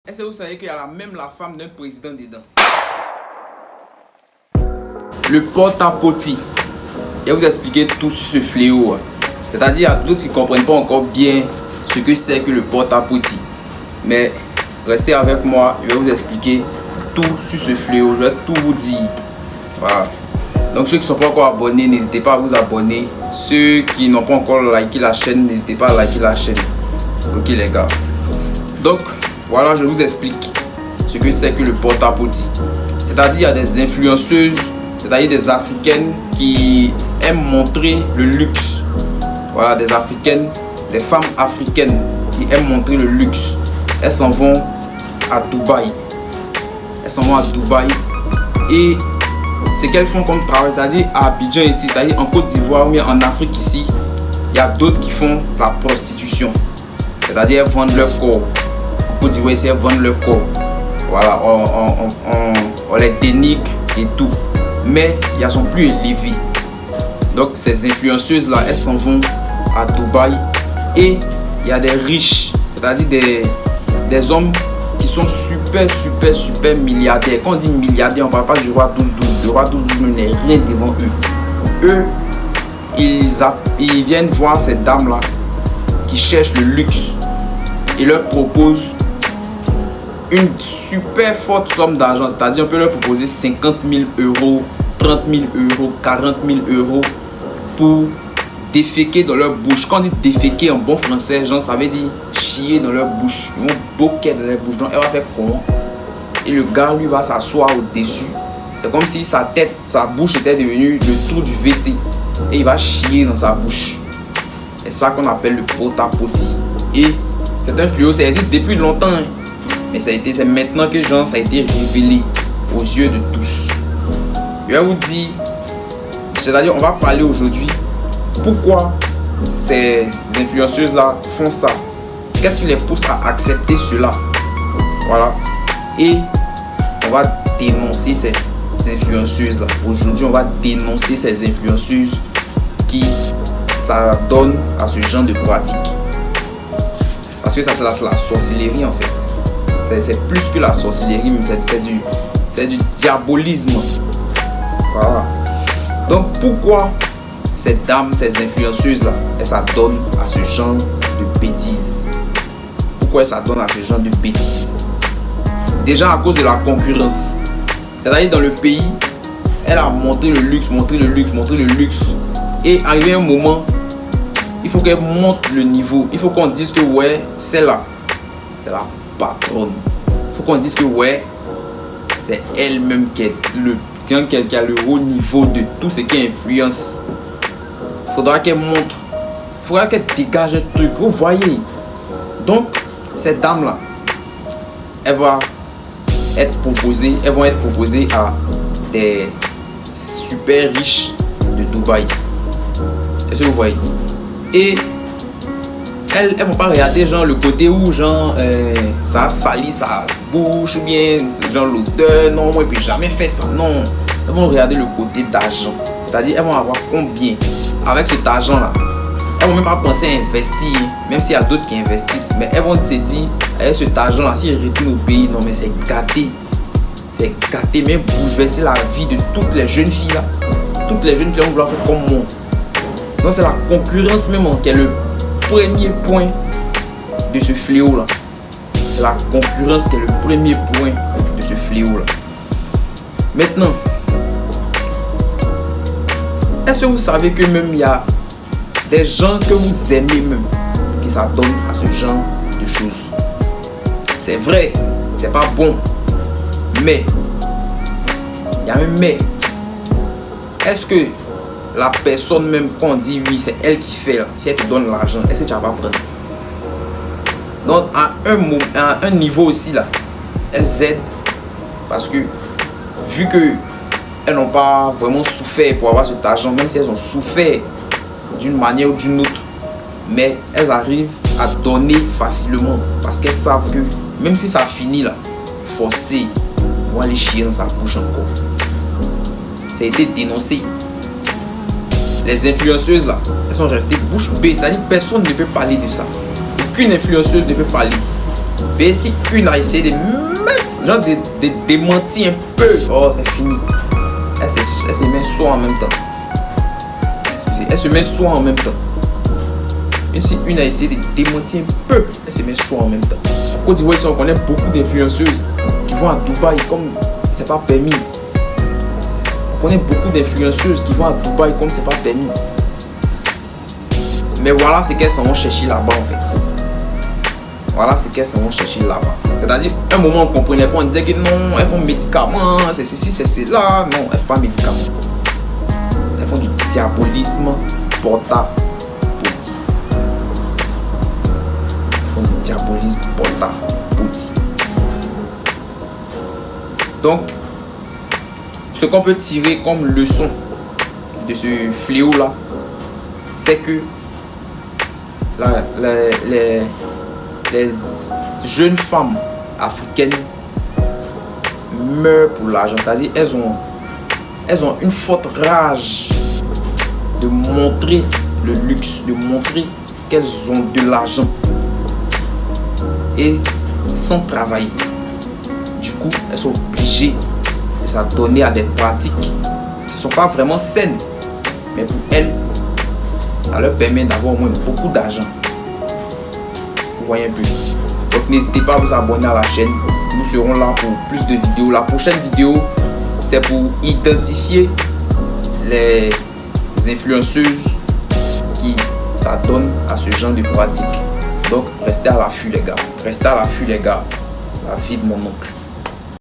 Est-ce que vous savez qu'il y a même la femme d'un président dedans? Le porte-à-potie. Je vais vous expliquer tout sur ce fléau. C'est-à-dire, il y a d'autres qui ne comprennent pas encore bien ce que c'est que le porte-à-potie. Mais restez avec moi, je vais vous expliquer tout sur ce fléau. Je vais tout vous dire. Voilà. Donc ceux qui ne sont pas encore abonnés, n'hésitez pas à vous abonner. Ceux qui n'ont pas encore liké la chaîne, n'hésitez pas à liker la chaîne. Ok les gars. Donc voilà, je vous explique ce que c'est que le porte-à-potie. C'est-à-dire il y a des influenceuses, c'est-à-dire des africaines qui aiment montrer le luxe. Voilà, des africaines, des femmes africaines qui aiment montrer le luxe. Elles s'en vont à Dubaï. Elles s'en vont à Dubaï et ce qu'elles font comme travail, c'est-à-dire à Abidjan ici, c'est-à-dire en Côte d'Ivoire ou bien en Afrique ici, il y a d'autres qui font la prostitution. C'est-à-dire elles vendent leur corps. En Côte d'Ivoire ici, elles vendent leur corps. Voilà, on les dénigre et tout. Mais elles sont plus élevées. Donc ces influenceuses-là, elles s'en vont à Dubaï. Et il y a des riches, c'est-à-dire des hommes qui sont super milliardaires. Quand on dit milliardaires, on ne parle pas du roi 12-12. Le roi 12-12 n'est rien devant eux. Eux, ils viennent voir ces dames-là qui cherchent le luxe. Ils leur proposent une super forte somme d'argent. C'est-à-dire, on peut leur proposer 50 000 euros, 30 000 euros, 40 000 euros pour déféquer dans leur bouche. Quand on dit déféquer en bon français, genre, ça veut dire chier dans leur bouche. Ils vont boquer dans leur bouche. Donc, elle va faire comment? Et le gars, lui, va s'asseoir au-dessus. C'est comme si sa tête, sa bouche était devenue le trou du WC. Et il va chier dans sa bouche. C'est ça qu'on appelle le porte-à-potie. Et c'est un fléau, ça existe depuis longtemps. Hein. Mais c'est maintenant que genre, ça a été révélé aux yeux de tous. Je vais vous dire, c'est-à-dire, on va parler aujourd'hui pourquoi ces influenceuses-là font ça. Qu'est-ce qui les pousse à accepter cela? Voilà. Et on va dénoncer ces influenceuses-là. Aujourd'hui, on va dénoncer ces influenceuses qui s'adonnent à ce genre de pratique. Parce que ça, c'est la sorcellerie en fait. C'est plus que la sorcellerie, mais c'est du diabolisme. Voilà. Donc pourquoi ces dames, ces influenceuses-là, elles s'adonnent à ce genre de bêtises? Pourquoi elles s'adonnent à ce genre de bêtises? Déjà à cause de la concurrence. C'est-à-dire dans le pays, elle a montré le luxe. Et arrivé un moment, il faut qu'elle monte le niveau. Il faut qu'on dise que ouais, celle-là, c'est la patronne. Il faut qu'on dise que ouais, c'est elle-même qui a le haut niveau de tout ce qui influence. Il faudra qu'elle montre. Il faudra qu'elle dégage un truc. Vous voyez. Donc, cette dame-là, elles vont être proposées à des super riches de Dubaï. Est-ce que vous voyez? Et elles vont pas regarder genre le côté où genre ça a sali sa bouche ou bien genre l'odeur, non, moi je peux jamais faire ça, non. Elles vont regarder le côté d'argent, c'est-à-dire elles vont avoir combien avec cet argent là. Elles vont même pas penser à investir, même s'il y a d'autres qui investissent, mais elles vont se dire avec cet argent là, s'ils retournent au pays, non mais c'est gâté, même bouleverser la vie de toutes les jeunes filles là. Toutes les jeunes filles vont vouloir faire comme moi. Donc c'est la concurrence même qui est le premier point de ce fléau là. C'est la concurrence qui est le premier point de ce fléau là. Maintenant, est-ce que vous savez que même il y a des gens que vous aimez même qui s'adonnent à ce genre de choses? C'est vrai, c'est pas bon, mais il y a un mais. Est-ce que la personne même qu'on dit oui c'est elle qui fait là, si elle te donne l'argent, est-ce que tu vas pas prendre? Donc à un niveau aussi là, elles aident parce que vu que elles n'ont pas vraiment souffert pour avoir cet argent, même si elles ont souffert d'une manière ou d'une autre, mais elles arrivent à donner facilement parce qu'elles savent que même si ça finit là, forcé, on va aller chier dans sa bouche encore. Ça a été dénoncé. Les influenceuses là, elles sont restées bouche bée, c'est-à-dire personne ne peut parler de ça. Aucune influenceuse ne peut parler. Et si une a essayé de mettre, genre de démentir un peu, oh c'est fini. Elle se met soi en même temps. Excusez, elle se met soi en même temps. Même si une a essayé de démentir un peu, elle se met soi en même temps. En Côte d'Ivoire, on connaît beaucoup d'influenceuses qui vont à Dubaï comme c'est pas permis. On connaît beaucoup d'influenceuses qui vont à Dubaï comme c'est pas permis. Mais voilà ce qu'elles s'en vont chercher là-bas en fait. Voilà ce qu'elles s'en vont chercher là-bas. C'est-à-dire, un moment on ne comprenait pas, on disait que non, elles font médicaments, c'est ceci, c'est cela. Non, elles ne font pas médicaments. Elles font du diabolisme porta-potty. Elles font du diabolisme porta-potty. Donc, ce qu'on peut tirer comme leçon de ce fléau-là, c'est que les jeunes femmes africaines meurent pour l'argent. C'est-à-dire elles ont une forte rage de montrer le luxe, de montrer qu'elles ont de l'argent et sans travailler. Du coup, elles sont obligées de s'adonner à des pratiques qui ne sont pas vraiment saines, mais pour elles, ça leur permet d'avoir au moins beaucoup d'argent. Vous voyez un peu. Donc n'hésitez pas à vous abonner à la chaîne. Nous serons là pour plus de vidéos. La prochaine vidéo, c'est pour identifier les influenceuses qui s'adonnent à ce genre de pratique. Donc restez à l'affût les gars. Restez à l'affût les gars. La vie de mon oncle.